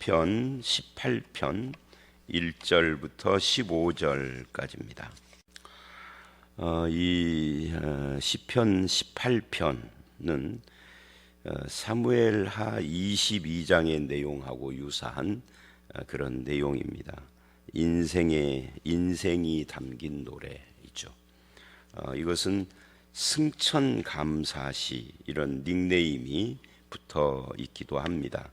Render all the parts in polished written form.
시편 18편 1절부터 15절까지입니다. 이 시편 18편은 사무엘하 22장의 내용하고 유사한 그런 내용입니다. 인생이 담긴 노래이죠. 이것은 승천 감사시 이런 닉네임이 붙어 있기도 합니다.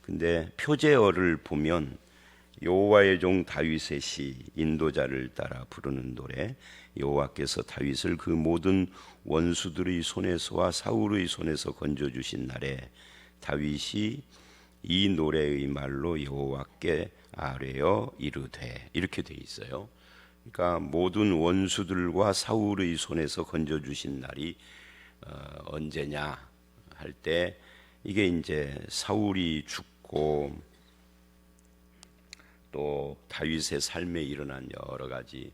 근데 표제어를 보면 여호와의 종 다윗의 시, 인도자를 따라 부르는 노래, 여호와께서 다윗을 그 모든 원수들의 손에서와 사울의 손에서 건져주신 날에 다윗이 이 노래의 말로 여호와께 아뢰어 이르되, 이렇게 돼 있어요. 그러니까 모든 원수들과 사울의 손에서 건져주신 날이 언제냐 할 때, 이게 이제 사울이 죽고 또 다윗의 삶에 일어난 여러 가지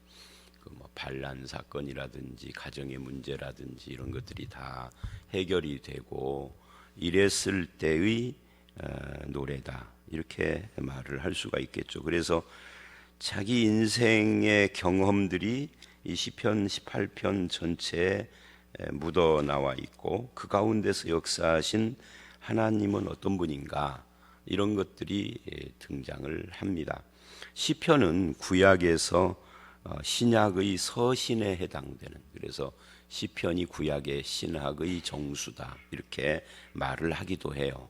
반란 사건이라든지 가정의 문제라든지 이런 것들이 다 해결이 되고 이랬을 때의 노래다, 이렇게 말을 할 수가 있겠죠. 그래서 자기 인생의 경험들이 이 시편 18편 전체에 묻어 나와 있고, 그 가운데서 역사하신 하나님은 어떤 분인가, 이런 것들이 등장을 합니다. 시편은 구약에서 신약의 서신에 해당되는, 그래서 시편이 구약의 신학의 정수다, 이렇게 말을 하기도 해요.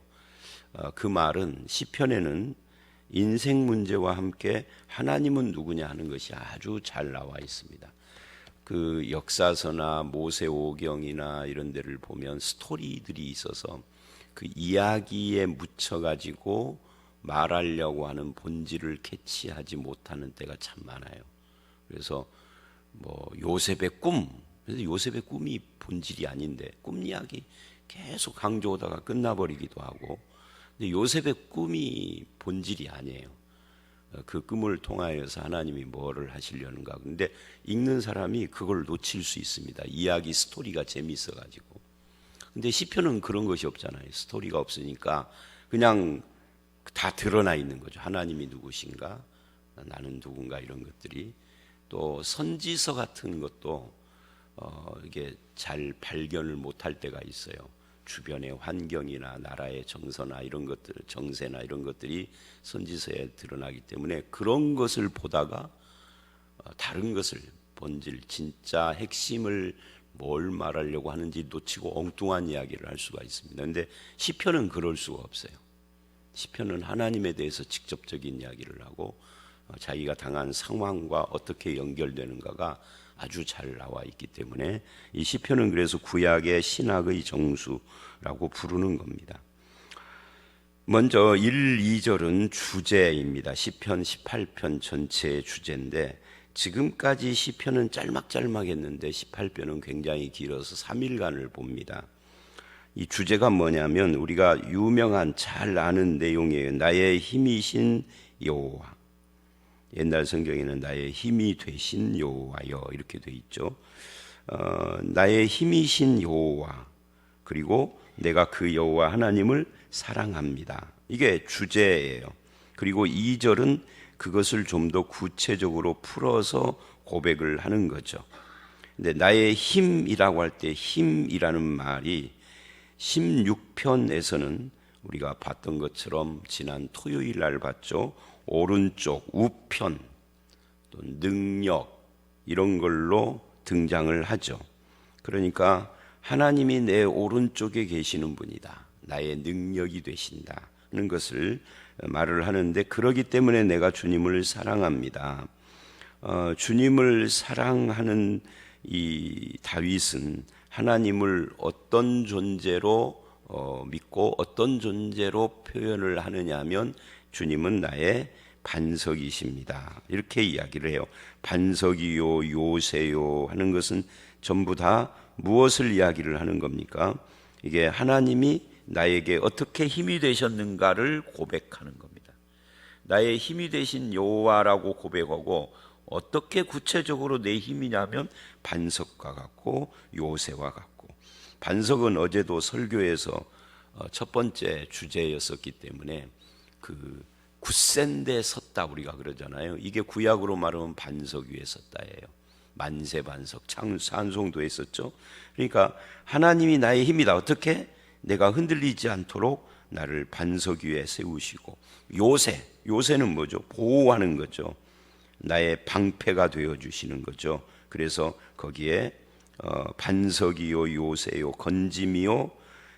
그 말은 시편에는 인생 문제와 함께 하나님은 누구냐 하는 것이 아주 잘 나와 있습니다. 그 역사서나 모세오경이나 이런 데를 보면 스토리들이 있어서 그 이야기에 묻혀가지고 말하려고 하는 본질을 캐치하지 못하는 때가 참 많아요. 그래서 요셉의 꿈, 그래서 요셉의 꿈이 본질이 아닌데 꿈 이야기 계속 강조하다가 끝나버리기도 하고, 근데 요셉의 꿈이 본질이 아니에요. 그 꿈을 통하여서 하나님이 뭐를 하시려는가. 근데 읽는 사람이 그걸 놓칠 수 있습니다. 이야기 스토리가 재미있어가지고. 근데 시편은 그런 것이 없잖아요. 스토리가 없으니까 그냥 다 드러나 있는 거죠. 하나님이 누구신가, 나는 누군가, 이런 것들이. 또 선지서 같은 것도 이게 잘 발견을 못할 때가 있어요. 주변의 환경이나 나라의 정서나 이런 것들, 정세나 이런 것들이 선지서에 드러나기 때문에 그런 것을 보다가 다른 것을, 본질, 진짜 핵심을 뭘 말하려고 하는지 놓치고 엉뚱한 이야기를 할 수가 있습니다. 그런데 시편은 그럴 수가 없어요. 시편은 하나님에 대해서 직접적인 이야기를 하고 자기가 당한 상황과 어떻게 연결되는가가 아주 잘 나와 있기 때문에 이 시편은 그래서 구약의 신학의 정수라고 부르는 겁니다. 먼저 1, 2절은 주제입니다. 시편 18편 전체의 주제인데, 지금까지 시편은 짤막짤막했는데 18편은 굉장히 길어서 3일간을 봅니다. 이 주제가 뭐냐면 우리가 유명한 잘 아는 내용이에요. 나의 힘이신 여호와. 옛날 성경에는 나의 힘이 되신 여호와여, 이렇게 돼 있죠. 나의 힘이신 여호와, 그리고 내가 그 여호와 하나님을 사랑합니다. 이게 주제예요. 그리고 2절은 그것을 좀 더 구체적으로 풀어서 고백을 하는 거죠. 근데 나의 힘이라고 할 때 힘이라는 말이 16편에서는 우리가 봤던 것처럼 지난 토요일 날 봤죠. 오른쪽, 우편, 또 능력, 이런 걸로 등장을 하죠. 그러니까 하나님이 내 오른쪽에 계시는 분이다, 나의 능력이 되신다는 것을 말을 하는데, 그러기 때문에 내가 주님을 사랑합니다. 주님을 사랑하는 이 다윗은 하나님을 어떤 존재로 믿고 어떤 존재로 표현을 하느냐 하면 주님은 나의 반석이십니다, 이렇게 이야기를 해요. 반석이요 요새요 하는 것은 전부 다 무엇을 이야기를 하는 겁니까? 이게 하나님이 나에게 어떻게 힘이 되셨는가를 고백하는 겁니다. 나의 힘이 되신 여호와라고 고백하고, 어떻게 구체적으로 내 힘이냐면 반석과 같고 요새와 같고. 반석은 어제도 설교에서 첫 번째 주제였었기 때문에 그 굳센 데 섰다 우리가 그러잖아요. 이게 구약으로 말하면 반석 위에 섰다예요. 만세 반석 찬송도 했었죠. 그러니까 하나님이 나의 힘이다. 어떻게? 내가 흔들리지 않도록 나를 반석 위에 세우시고, 요새는 뭐죠? 보호하는 거죠. 나의 방패가 되어주시는 거죠. 그래서 거기에 반석이요 요새요 건짐이요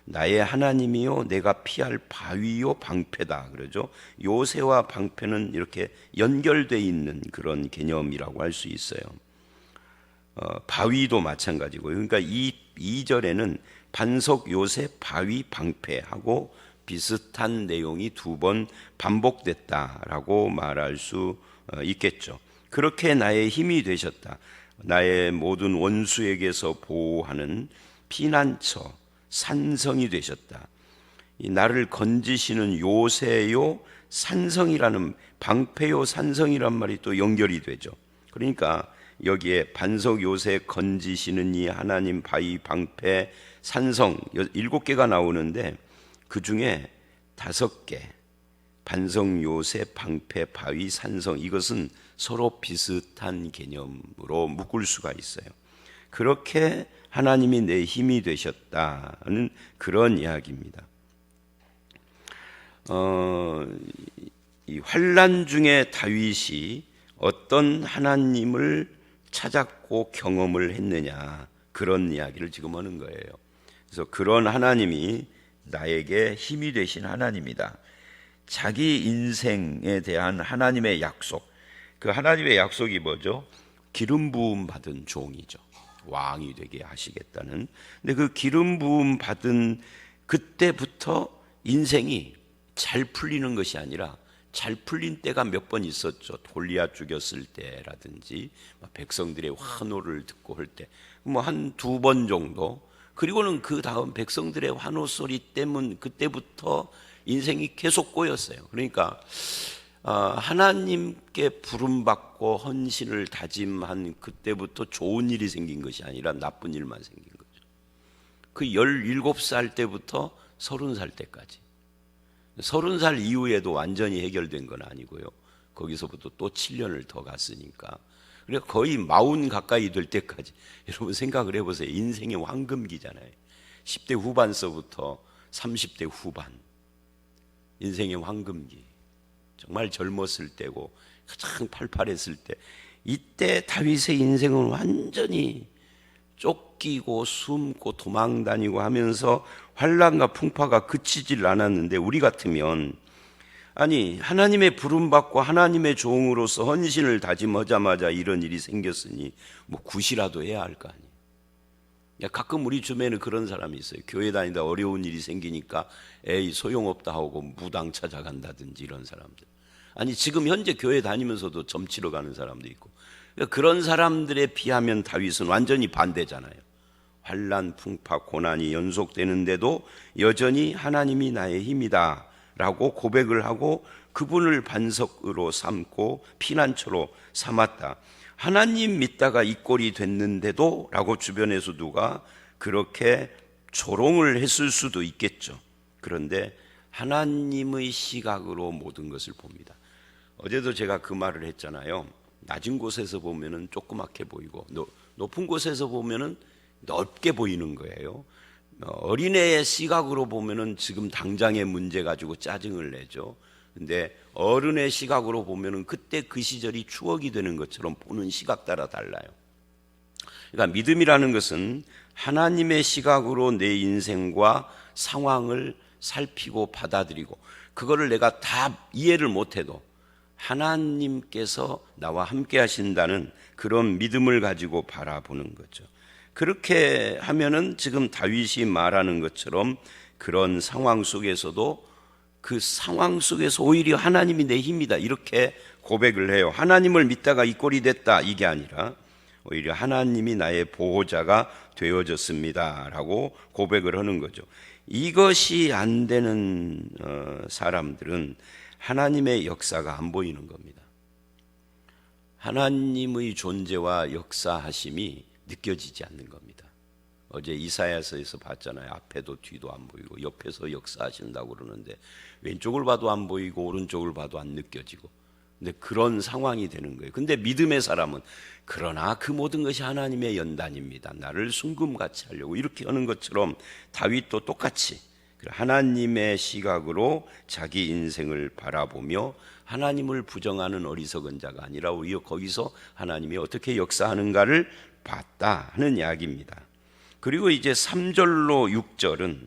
나의 하나님이요 내가 피할 바위요 방패다 그러죠. 요새와 방패는 이렇게 연결되어 있는 그런 개념이라고 할 수 있어요. 바위도 마찬가지고요. 그러니까 이 2절에는 반석, 요새, 바위, 방패하고 비슷한 내용이 두 번 반복됐다라고 말할 수 있겠죠. 그렇게 나의 힘이 되셨다. 나의 모든 원수에게서 보호하는 피난처, 산성이 되셨다. 이 나를 건지시는 요새요, 산성이라는 방패요, 산성이란 말이 또 연결이 되죠. 그러니까 여기에 반석, 요새, 건지시는 이 하나님, 바위, 방패, 산성 7개가 나오는데 그 중에 5개 반석, 요새, 방패, 바위, 산성 이것은 서로 비슷한 개념으로 묶을 수가 있어요. 그렇게 하나님이 내 힘이 되셨다는 그런 이야기입니다. 이 환난 중에 다윗이 어떤 하나님을 찾았고 경험을 했느냐 그런 이야기를 지금 하는 거예요. 그래서 그런 하나님이 나에게 힘이 되신 하나님이다. 자기 인생에 대한 하나님의 약속, 그 하나님의 약속이 뭐죠? 기름 부음 받은 종이죠. 왕이 되게 하시겠다는. 근데 그 기름 부음 받은 그때부터 인생이 잘 풀리는 것이 아니라 잘 풀린 때가 몇 번 있었죠. 골리앗 죽였을 때라든지 백성들의 환호를 듣고 할 때 뭐 한 2번 정도. 그리고는 그 다음 백성들의 환호 소리 때문 그때부터 인생이 계속 꼬였어요. 그러니까 하나님께 부름받고 헌신을 다짐한 그때부터 좋은 일이 생긴 것이 아니라 나쁜 일만 생긴 거죠. 그 17살 때부터 30살 때까지 30살 이후에도 완전히 해결된 건 아니고요. 거기서부터 또 7년을 더 갔으니까 그러니까 거의 40 가까이 될 때까지 여러분 생각을 해보세요. 인생의 황금기잖아요. 10대 후반서부터 30대 후반 인생의 황금기 정말 젊었을 때고 가장 팔팔했을 때 이때 다윗의 인생은 완전히 쫓기고 숨고 도망다니고 하면서 환난과 풍파가 그치질 않았는데 우리 같으면 아니 하나님의 부름받고 하나님의 종으로서 헌신을 다짐하자마자 이런 일이 생겼으니 뭐 굿이라도 해야 할 거 아니에요. 가끔 우리 주변에는 그런 사람이 있어요. 교회 다니다 어려운 일이 생기니까 에이 소용없다 하고 무당 찾아간다든지 이런 사람들. 아니 지금 현재 교회 다니면서도 점치러 가는 사람도 있고 그런 사람들에 비하면 다윗은 완전히 반대잖아요. 환난, 풍파, 고난이 연속되는데도 여전히 하나님이 나의 힘이다 라고 고백을 하고 그분을 반석으로 삼고 피난처로 삼았다. 하나님 믿다가 이 꼴이 됐는데도 라고 주변에서 누가 그렇게 조롱을 했을 수도 있겠죠. 그런데 하나님의 시각으로 모든 것을 봅니다. 어제도 제가 그 말을 했잖아요. 낮은 곳에서 보면은 조그맣게 보이고 높은 곳에서 보면은 넓게 보이는 거예요. 어린애의 시각으로 보면은 지금 당장의 문제 가지고 짜증을 내죠. 근데 어른의 시각으로 보면은 그때 그 시절이 추억이 되는 것처럼 보는 시각 따라 달라요. 그러니까 믿음이라는 것은 하나님의 시각으로 내 인생과 상황을 살피고 받아들이고 그거를 내가 다 이해를 못해도 하나님께서 나와 함께 하신다는 그런 믿음을 가지고 바라보는 거죠. 그렇게 하면은 지금 다윗이 말하는 것처럼 그런 상황 속에서도 그 상황 속에서 오히려 하나님이 내 힘이다 이렇게 고백을 해요. 하나님을 믿다가 이 꼴이 됐다 이게 아니라 오히려 하나님이 나의 보호자가 되어졌습니다 라고 고백을 하는 거죠. 이것이 안 되는 사람들은 하나님의 역사가 안 보이는 겁니다. 하나님의 존재와 역사하심이 느껴지지 않는 겁니다. 어제 이사야서에서 봤잖아요. 앞에도 뒤도 안 보이고 옆에서 역사하신다고 그러는데 왼쪽을 봐도 안 보이고 오른쪽을 봐도 안 느껴지고, 근데 그런 상황이 되는 거예요. 근데 믿음의 사람은 그러나 그 모든 것이 하나님의 연단입니다. 나를 순금같이 하려고 이렇게 하는 것처럼 다윗도 똑같이 하나님의 시각으로 자기 인생을 바라보며 하나님을 부정하는 어리석은 자가 아니라 오히려 거기서 하나님이 어떻게 역사하는가를 봤다 하는 이야기입니다. 그리고 이제 3절로 6절은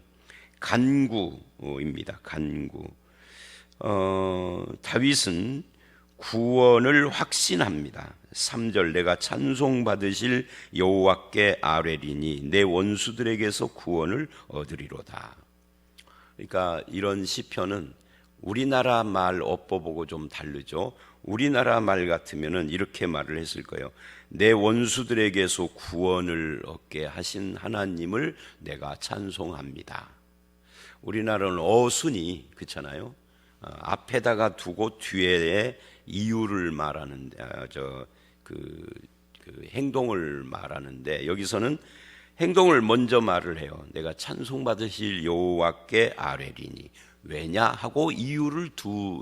간구입니다. 간구. 다윗은 구원을 확신합니다. 3절 내가 찬송받으실 여호와께 아뢰리니 내 원수들에게서 구원을 얻으리로다. 그러니까 이런 시편은 우리나라 말 어법하고 좀 다르죠. 우리나라 말 같으면은 이렇게 말을 했을 거예요. 내 원수들에게서 구원을 얻게 하신 하나님을 내가 찬송합니다. 우리나라는 어순이 그렇잖아요. 앞에다가 두고 뒤에 이유를 말하는데 그 행동을 말하는데 여기서는 행동을 먼저 말을 해요. 내가 찬송받으실 여호와께 아뢰리니 왜냐 하고 이유를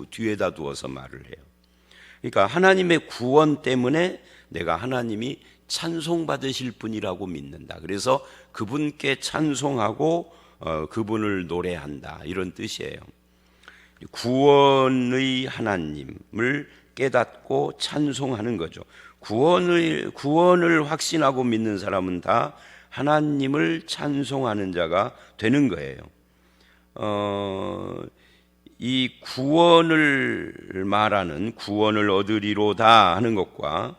뒤에다 두어서 말을 해요. 그러니까 하나님의 구원 때문에 내가 하나님이 찬송받으실 분이라고 믿는다. 그래서 그분께 찬송하고 그분을 노래한다 이런 뜻이에요. 구원의 하나님을 깨닫고 찬송하는 거죠. 구원을 확신하고 믿는 사람은 다 하나님을 찬송하는 자가 되는 거예요. 이 구원을 말하는 구원을 얻으리로다 하는 것과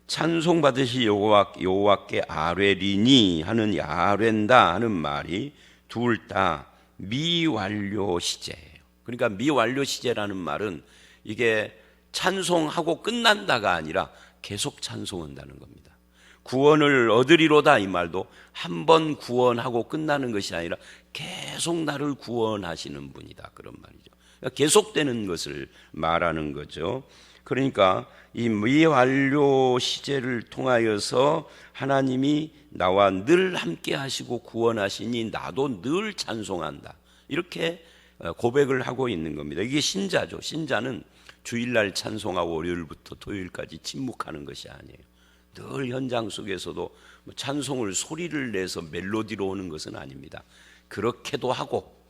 찬송받으시 여호와께 아뢰리니 하는 아뢰다 하는 말이 둘 다 미완료 시제예요. 그러니까 미완료 시제라는 말은 이게 찬송하고 끝난다가 아니라 계속 찬송한다는 겁니다. 구원을 얻으리로다 이 말도 한 번 구원하고 끝나는 것이 아니라 계속 나를 구원하시는 분이다 그런 말이죠. 그러니까 계속되는 것을 말하는 거죠. 그러니까 이 미완료 시제를 통하여서 하나님이 나와 늘 함께 하시고 구원하시니 나도 늘 찬송한다 이렇게 고백을 하고 있는 겁니다. 이게 신자죠. 신자는 주일날 찬송하고 월요일부터 토요일까지 침묵하는 것이 아니에요. 늘 현장 속에서도 찬송을 소리를 내서 멜로디로 오는 것은 아닙니다. 그렇게도 하고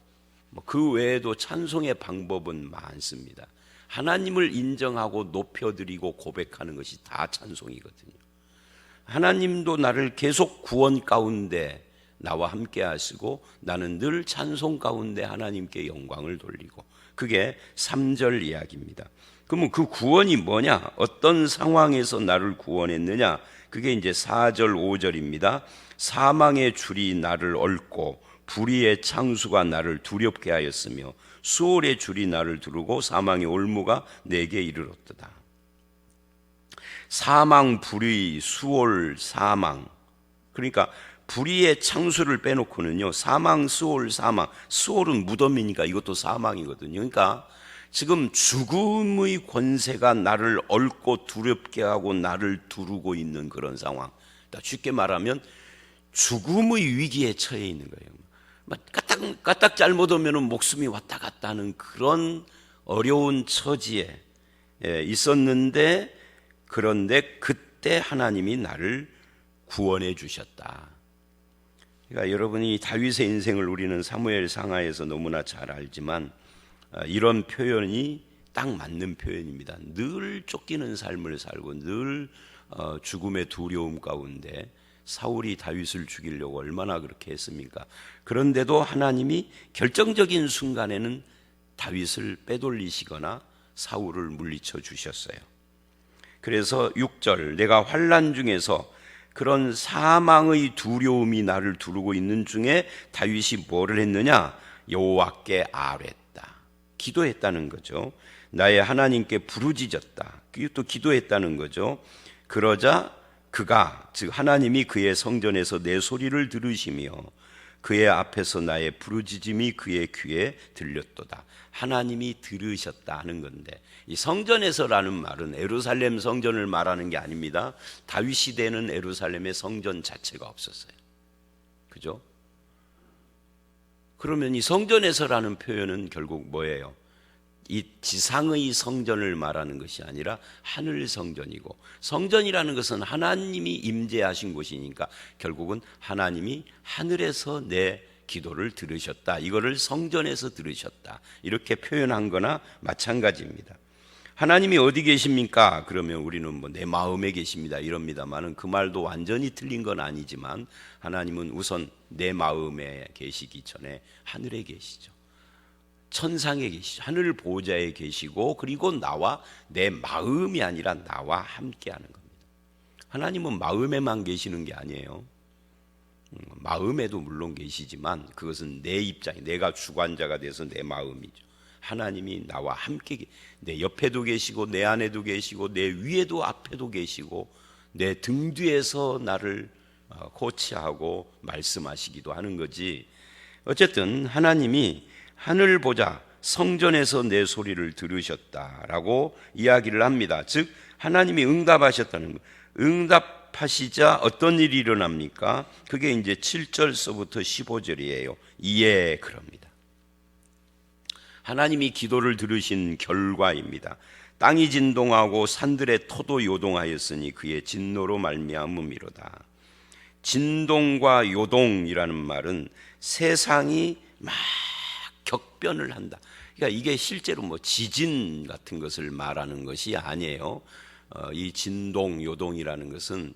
그 외에도 찬송의 방법은 많습니다. 하나님을 인정하고 높여드리고 고백하는 것이 다 찬송이거든요. 하나님도 나를 계속 구원 가운데 나와 함께 하시고 나는 늘 찬송 가운데 하나님께 영광을 돌리고, 그게 3절 이야기입니다. 그러면 그 구원이 뭐냐? 어떤 상황에서 나를 구원했느냐? 그게 이제 4절 5절입니다. 사망의 줄이 나를 얽고 불의의 창수가 나를 두렵게 하였으며 수월의 줄이 나를 두르고 사망의 올무가 내게 이르렀도다. 사망, 불의, 수월, 사망. 그러니까 불의의 창수를 빼놓고는요, 사망, 수월, 사망. 수월은 무덤이니까 이것도 사망이거든요. 그러니까 지금 죽음의 권세가 나를 얽고 두렵게 하고 나를 두르고 있는 그런 상황. 쉽게 말하면 죽음의 위기에 처해 있는 거예요. 까딱 잘못하면 목숨이 왔다 갔다 하는 그런 어려운 처지에 있었는데, 그런데 그때 하나님이 나를 구원해 주셨다. 그러니까 여러분이 다윗의 인생을 우리는 사무엘 상하에서 너무나 잘 알지만 이런 표현이 딱 맞는 표현입니다. 늘 쫓기는 삶을 살고 늘 죽음의 두려움 가운데 사울이 다윗을 죽이려고 얼마나 그렇게 했습니까? 그런데도 하나님이 결정적인 순간에는 다윗을 빼돌리시거나 사울을 물리쳐 주셨어요. 그래서 6절 내가 환난 중에서 그런 사망의 두려움이 나를 두르고 있는 중에 다윗이 뭐를 했느냐? 여호와께 아뢰었다. 기도했다는 거죠. 나의 하나님께 부르짖었다. 또 기도했다는 거죠. 그러자 그가, 즉 하나님이 그의 성전에서 내 소리를 들으시며 그의 앞에서 나의 부르짖음이 그의 귀에 들렸도다. 하나님이 들으셨다 하는 건데, 이 성전에서라는 말은 예루살렘 성전을 말하는 게 아닙니다. 다윗 시대에는 예루살렘의 성전 자체가 없었어요. 그죠? 그러면 이 성전에서라는 표현은 결국 뭐예요? 이 지상의 성전을 말하는 것이 아니라 하늘 성전이고, 성전이라는 것은 하나님이 임재하신 곳이니까 결국은 하나님이 하늘에서 내 기도를 들으셨다, 이거를 성전에서 들으셨다, 이렇게 표현한 거나 마찬가지입니다. 하나님이 어디 계십니까? 그러면 우리는 뭐 내 마음에 계십니다 이럽니다만은 그 말도 완전히 틀린 건 아니지만, 하나님은 우선 내 마음에 계시기 전에 하늘에 계시죠. 천상에 계시죠. 하늘 보좌에 계시고, 그리고 나와 내 마음이 아니라 나와 함께 하는 겁니다. 하나님은 마음에만 계시는 게 아니에요. 마음에도 물론 계시지만 그것은 내 입장이, 내가 주관자가 돼서 내 마음이죠. 하나님이 나와 함께, 내 옆에도 계시고 내 안에도 계시고 내 위에도 앞에도 계시고 내 등 뒤에서 나를 코치하고 말씀하시기도 하는 거지. 어쨌든 하나님이 하늘 보좌 성전에서 내 소리를 들으셨다라고 이야기를 합니다. 즉 하나님이 응답하셨다는 거. 응답하시자 어떤 일이 일어납니까? 그게 이제 7절서부터 15절이에요. 이에 그럽니다. 하나님이 기도를 들으신 결과입니다. 땅이 진동하고 산들의 토도 요동하였으니 그의 진노로 말미암음이로다. 진동과 요동이라는 말은 세상이 막 격변을 한다. 그러니까 이게 실제로 뭐 지진 같은 것을 말하는 것이 아니에요. 이 진동, 요동이라는 것은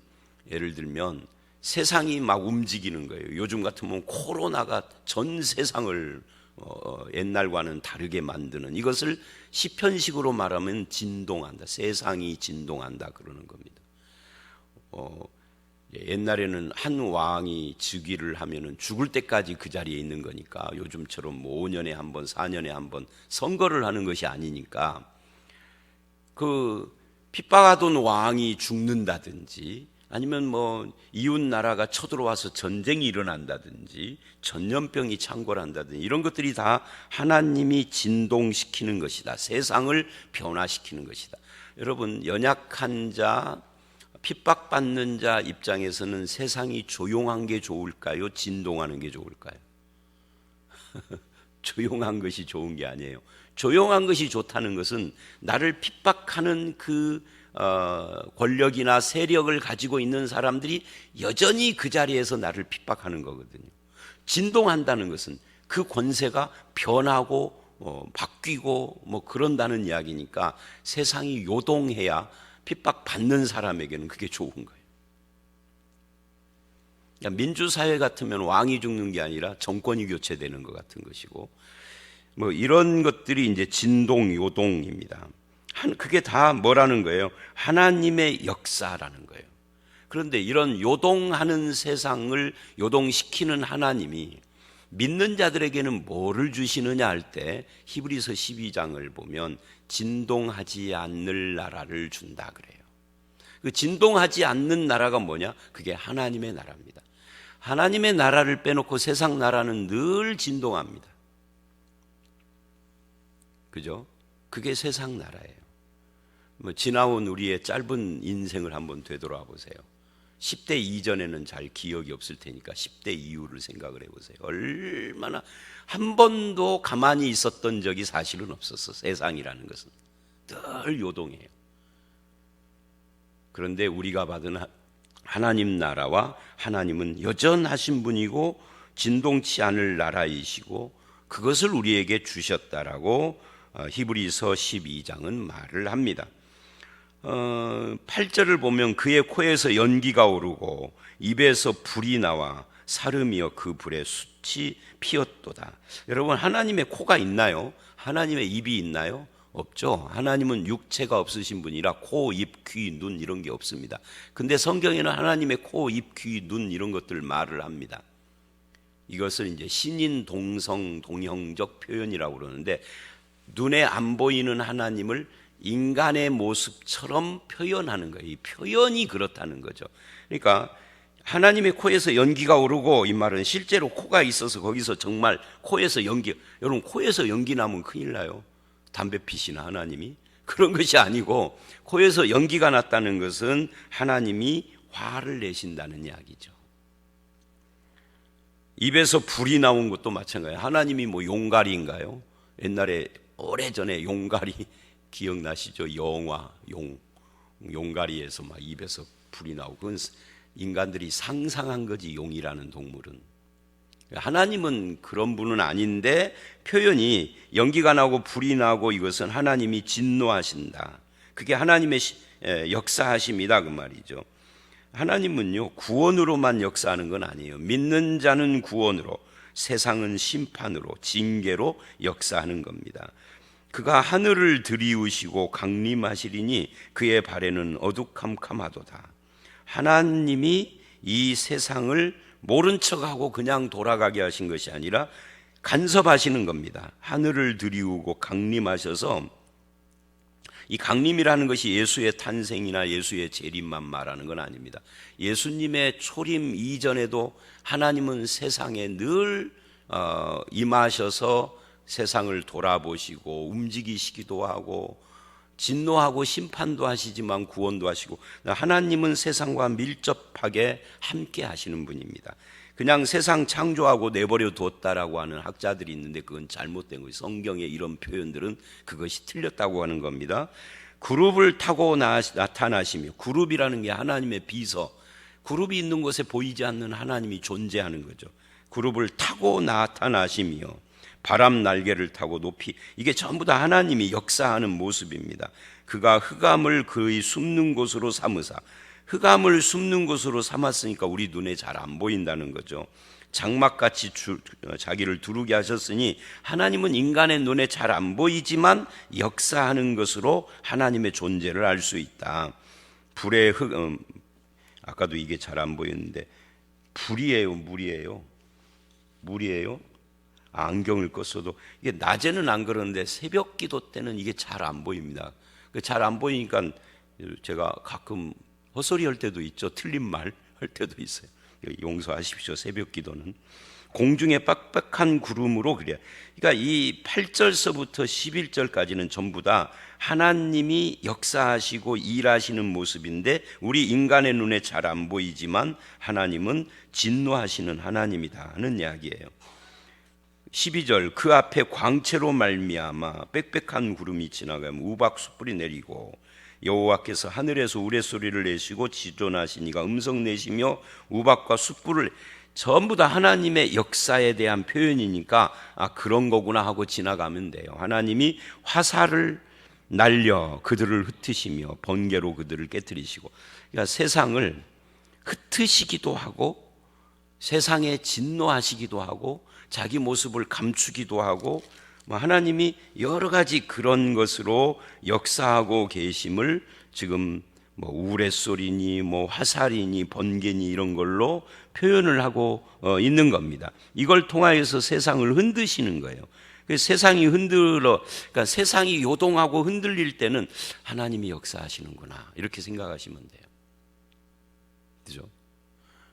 예를 들면 세상이 막 움직이는 거예요. 요즘 같으면 코로나가 전 세상을 옛날과는 다르게 만드는, 이것을 시편식으로 말하면 진동한다, 세상이 진동한다 그러는 겁니다. 옛날에는 한 왕이 즉위를 하면은 죽을 때까지 그 자리에 있는 거니까, 요즘처럼 뭐 5년에 한 번, 4년에 한 번 선거를 하는 것이 아니니까, 그 핍박하던 왕이 죽는다든지, 아니면 뭐 이웃 나라가 쳐들어와서 전쟁이 일어난다든지, 전염병이 창궐한다든지, 이런 것들이 다 하나님이 진동시키는 것이다, 세상을 변화시키는 것이다. 여러분, 연약한 자, 핍박받는 자 입장에서는 세상이 조용한 게 좋을까요? 진동하는 게 좋을까요? 조용한 것이 좋은 게 아니에요. 조용한 것이 좋다는 것은 나를 핍박하는 그 권력이나 세력을 가지고 있는 사람들이 여전히 그 자리에서 나를 핍박하는 거거든요. 진동한다는 것은 그 권세가 변하고 바뀌고 뭐 그런다는 이야기니까, 세상이 요동해야 핍박받는 사람에게는 그게 좋은 거예요. 그러니까 민주사회 같으면 왕이 죽는 게 아니라 정권이 교체되는 것 같은 것이고, 뭐 이런 것들이 이제 진동, 요동입니다. 그게 다 뭐라는 거예요? 하나님의 역사라는 거예요. 그런데 이런 요동하는 세상을 요동시키는 하나님이 믿는 자들에게는 뭐를 주시느냐 할 때, 히브리서 12장을 보면 진동하지 않는 나라를 준다 그래요. 그 진동하지 않는 나라가 뭐냐? 그게 하나님의 나라입니다. 하나님의 나라를 빼놓고 세상 나라는 늘 진동합니다. 그죠? 그게 세상 나라예요. 뭐 지나온 우리의 짧은 인생을 한번 되돌아 보세요. 10대 이전에는 잘 기억이 없을 테니까 10대 이후를 생각을 해보세요. 얼마나 한 번도 가만히 있었던 적이 사실은 없었어. 세상이라는 것은 늘 요동해요. 그런데 우리가 받은 하나님 나라와 하나님은 여전하신 분이고 진동치 않을 나라이시고, 그것을 우리에게 주셨다라고 히브리서 12장은 말을 합니다. 8절을 보면 그의 코에서 연기가 오르고 입에서 불이 나와 사름이여 그 불에 숯이 피었도다. 여러분, 하나님의 코가 있나요? 하나님의 입이 있나요? 없죠. 하나님은 육체가 없으신 분이라 코, 입, 귀, 눈 이런 게 없습니다. 근데 성경에는 하나님의 코, 입, 귀, 눈 이런 것들 말을 합니다. 이것을 이제 신인 동성 동형적 표현이라고 그러는데, 눈에 안 보이는 하나님을 인간의 모습처럼 표현하는 거예요. 이 표현이 그렇다는 거죠. 그러니까 하나님의 코에서 연기가 오르고, 이 말은 실제로 코가 있어서 거기서 정말 코에서 연기, 여러분 코에서 연기 나면 큰일 나요. 담배 피시나 하나님이? 그런 것이 아니고, 코에서 연기가 났다는 것은 하나님이 화를 내신다는 이야기죠. 입에서 불이 나온 것도 마찬가지예요. 하나님이 뭐 용가리인가요? 옛날에 오래전에 용가리 기억나시죠? 영화 용가리에서 막 입에서 불이 나오고, 그건 인간들이 상상한 거지. 용이라는 동물은. 하나님은 그런 분은 아닌데 표현이 연기가 나고 불이 나고 이것은 하나님이 진노하신다. 그게 하나님의 역사하심이다 그 말이죠. 하나님은요 구원으로만 역사하는 건 아니에요. 믿는 자는 구원으로, 세상은 심판으로, 징계로 역사하는 겁니다. 그가 하늘을 들이우시고 강림하시리니 그의 발에는 어두캄캄하도다. 하나님이 이 세상을 모른 척하고 그냥 돌아가게 하신 것이 아니라 간섭하시는 겁니다. 하늘을 들이우고 강림하셔서, 이 강림이라는 것이 예수의 탄생이나 예수의 재림만 말하는 건 아닙니다. 예수님의 초림 이전에도 하나님은 세상에 늘 임하셔서 세상을 돌아보시고 움직이시기도 하고 진노하고 심판도 하시지만 구원도 하시고, 하나님은 세상과 밀접하게 함께 하시는 분입니다. 그냥 세상 창조하고 내버려 뒀다라고 하는 학자들이 있는데 그건 잘못된 거예요. 성경의 이런 표현들은 그것이 틀렸다고 하는 겁니다. 그룹을 타고 나타나시며, 그룹이라는 게 하나님의 비서, 그룹이 있는 곳에 보이지 않는 하나님이 존재하는 거죠. 그룹을 타고 나타나시며 바람 날개를 타고 높이, 이게 전부 다 하나님이 역사하는 모습입니다. 그가 흑암을 그의 숨는 곳으로 삼으사, 흑암을 숨는 곳으로 삼았으니까 우리 눈에 잘 안 보인다는 거죠. 장막같이 자기를 두르게 하셨으니 하나님은 인간의 눈에 잘 안 보이지만 역사하는 것으로 하나님의 존재를 알 수 있다. 불의 아까도 이게 잘 안 보였는데 불이에요, 물이에요? 물이에요? 안경을 껐어도 이게 낮에는 안 그러는데 새벽 기도 때는 이게 잘 안 보입니다. 잘 안 보이니까 제가 가끔 헛소리 할 때도 있죠. 틀린 말 할 때도 있어요. 용서하십시오. 새벽 기도는 공중에 빡빡한 구름으로 그래요. 그러니까 이 8절서부터 11절까지는 전부 다 하나님이 역사하시고 일하시는 모습인데 우리 인간의 눈에 잘 안 보이지만 하나님은 진노하시는 하나님이다 하는 이야기예요. 12절, 그 앞에 광채로 말미암아 빽빽한 구름이 지나가면 우박 숯불이 내리고 여호와께서 하늘에서 우레소리를 내시고 지존하시니가 음성 내시며 우박과 숯불을, 전부 다 하나님의 역사에 대한 표현이니까 그런 거구나 하고 지나가면 돼요. 하나님이 화살을 날려 그들을 흩으시며 번개로 그들을 깨뜨리시고, 그러니까 세상을 흩으시기도 하고 세상에 진노하시기도 하고 자기 모습을 감추기도 하고, 하나님이 여러 가지 그런 것으로 역사하고 계심을 지금 우레소리니 화살이니 번개니 이런 걸로 표현을 하고 있는 겁니다. 이걸 통하여서 세상을 흔드시는 거예요. 세상이 그러니까 세상이 요동하고 흔들릴 때는 하나님이 역사하시는구나 이렇게 생각하시면 돼요. 그죠?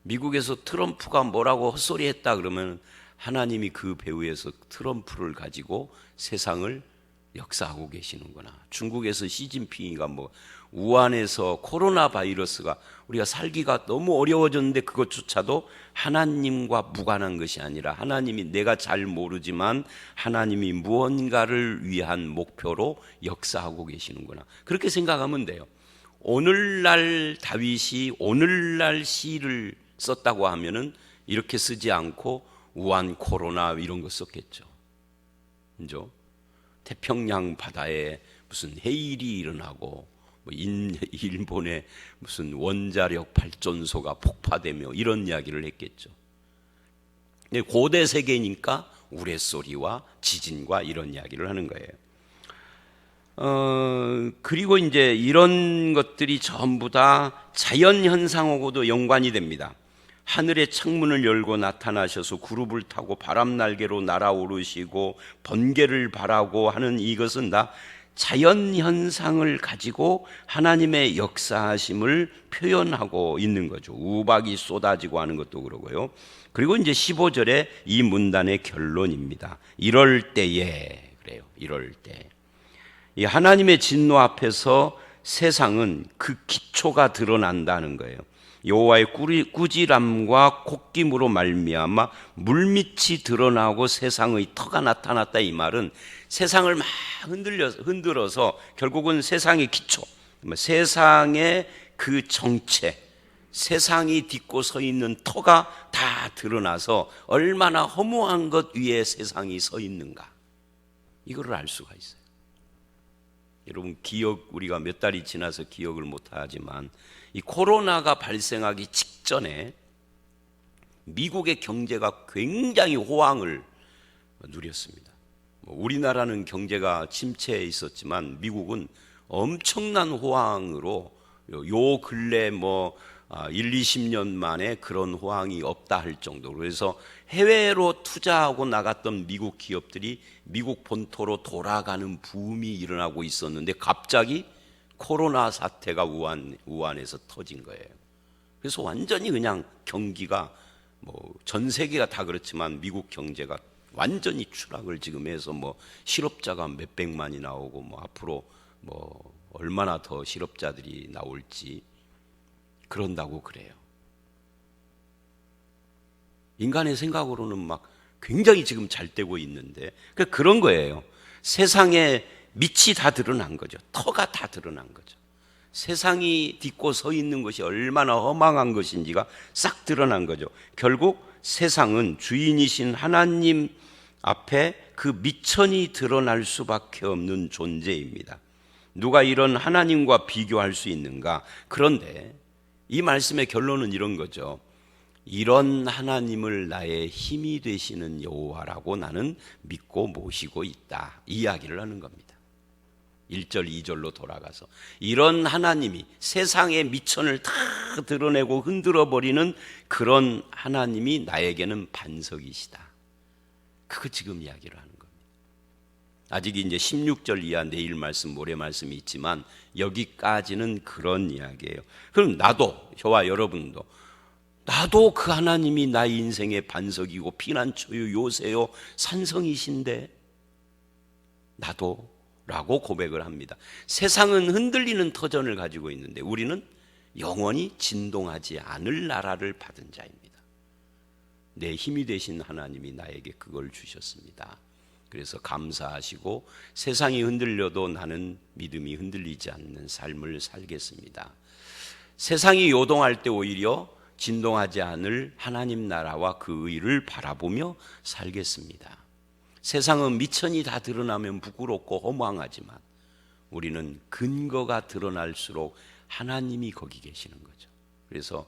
미국에서 트럼프가 뭐라고 헛소리했다 그러면 하나님이 그 배후에서 트럼프를 가지고 세상을 역사하고 계시는구나. 중국에서 시진핑이가 우한에서 코로나 바이러스가 우리가 살기가 너무 어려워졌는데 그것조차도 하나님과 무관한 것이 아니라 하나님이, 내가 잘 모르지만 하나님이 무언가를 위한 목표로 역사하고 계시는구나. 그렇게 생각하면 돼요. 오늘날 다윗이 오늘날 시를 썼다고 하면은 이렇게 쓰지 않고 우한 코로나 이런 거 썼겠죠. 그죠? 태평양 바다에 무슨 해일이 일어나고 일본에 무슨 원자력 발전소가 폭파되며 이런 이야기를 했겠죠. 고대 세계니까 우레소리와 지진과 이런 이야기를 하는 거예요. 그리고 이제 이런 것들이 전부 다 자연 현상하고도 연관이 됩니다. 하늘의 창문을 열고 나타나셔서 그룹을 타고 바람 날개로 날아오르시고 번개를 발하고 하는 이것은 다 자연 현상을 가지고 하나님의 역사하심을 표현하고 있는 거죠. 우박이 쏟아지고 하는 것도 그러고요. 그리고 이제 15절에 이 문단의 결론입니다. 이럴 때에, 그래요. 이럴 때. 이 하나님의 진노 앞에서 세상은 그 기초가 드러난다는 거예요. 여호와의 꾸지람과 콧김으로 말미암아 물밑이 드러나고 세상의 터가 나타났다. 이 말은 세상을 막 흔들어서 결국은 세상의 기초, 세상의 그 정체, 세상이 딛고 서 있는 터가 다 드러나서 얼마나 허무한 것 위에 세상이 서 있는가, 이거를 알 수가 있어요. 여러분, 우리가 몇 달이 지나서 기억을 못하지만 이 코로나가 발생하기 직전에 미국의 경제가 굉장히 호황을 누렸습니다. 우리나라는 경제가 침체에 있었지만 미국은 엄청난 호황으로 요 근래 20년 만에 그런 호황이 없다 할 정도로, 그래서 해외로 투자하고 나갔던 미국 기업들이 미국 본토로 돌아가는 붐이 일어나고 있었는데 갑자기 코로나 사태가 우한에서 터진 거예요. 그래서 완전히 그냥 경기가 전 세계가 다 그렇지만 미국 경제가 완전히 추락을 지금 해서 실업자가 몇백만이 나오고 앞으로 얼마나 더 실업자들이 나올지 그런다고 그래요. 인간의 생각으로는 막 굉장히 지금 잘 되고 있는데 그런 거예요. 세상에 밑이 다 드러난 거죠. 터가 다 드러난 거죠. 세상이 딛고 서 있는 것이 얼마나 허망한 것인지가 싹 드러난 거죠. 결국 세상은 주인이신 하나님 앞에 그 미천이 드러날 수밖에 없는 존재입니다. 누가 이런 하나님과 비교할 수 있는가? 그런데 이 말씀의 결론은 이런 거죠. 이런 하나님을 나의 힘이 되시는 여호와라고 나는 믿고 모시고 있다, 이 이야기를 하는 겁니다. 1절 2절로 돌아가서 이런 하나님이 세상의 미천을 다 드러내고 흔들어 버리는 그런 하나님이 나에게는 반석이시다, 그거 지금 이야기를 하는 겁니다. 아직 이제 16절 이하 내일 말씀 모레 말씀이 있지만 여기까지는 그런 이야기예요. 그럼 저와 여러분도 나도 그 하나님이 나의 인생의 반석이고 피난처요 요새요 산성이신데 나도 라고 고백을 합니다. 세상은 흔들리는 터전을 가지고 있는데 우리는 영원히 진동하지 않을 나라를 받은 자입니다. 내 힘이 되신 하나님이 나에게 그걸 주셨습니다. 그래서 감사하시고 세상이 흔들려도 나는 믿음이 흔들리지 않는 삶을 살겠습니다. 세상이 요동할 때 오히려 진동하지 않을 하나님 나라와 그 의를 바라보며 살겠습니다. 세상은 미천이 다 드러나면 부끄럽고 허무하지만 우리는 근거가 드러날수록 하나님이 거기 계시는 거죠. 그래서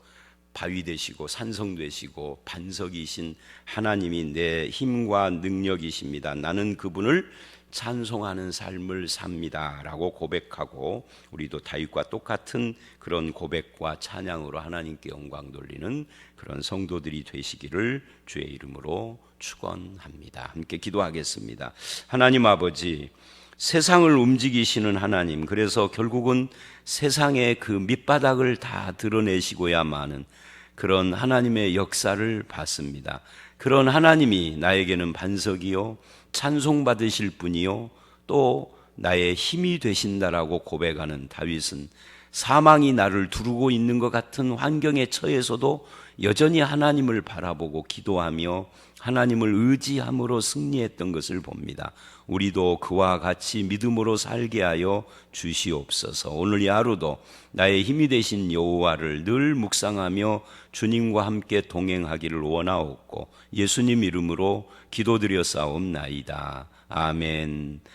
바위 되시고 산성 되시고 반석이신 하나님이 내 힘과 능력이십니다. 나는 그분을 찬송하는 삶을 삽니다 라고 고백하고, 우리도 다윗과 똑같은 그런 고백과 찬양으로 하나님께 영광 돌리는 그런 성도들이 되시기를 주의 이름으로 축원합니다. 함께 기도하겠습니다. 하나님 아버지, 세상을 움직이시는 하나님, 그래서 결국은 세상의 그 밑바닥을 다 드러내시고야만은 그런 하나님의 역사를 봤습니다. 그런 하나님이 나에게는 반석이요 찬송받으실 분이요 또 나의 힘이 되신다라고 고백하는 다윗은 사망이 나를 두르고 있는 것 같은 환경에 처해서도 여전히 하나님을 바라보고 기도하며 하나님을 의지함으로 승리했던 것을 봅니다. 우리도 그와 같이 믿음으로 살게 하여 주시옵소서. 오늘 이 하루도 나의 힘이 되신 여호와를 늘 묵상하며 주님과 함께 동행하기를 원하옵고 예수님 이름으로 기도드려 싸움나이다. 아멘.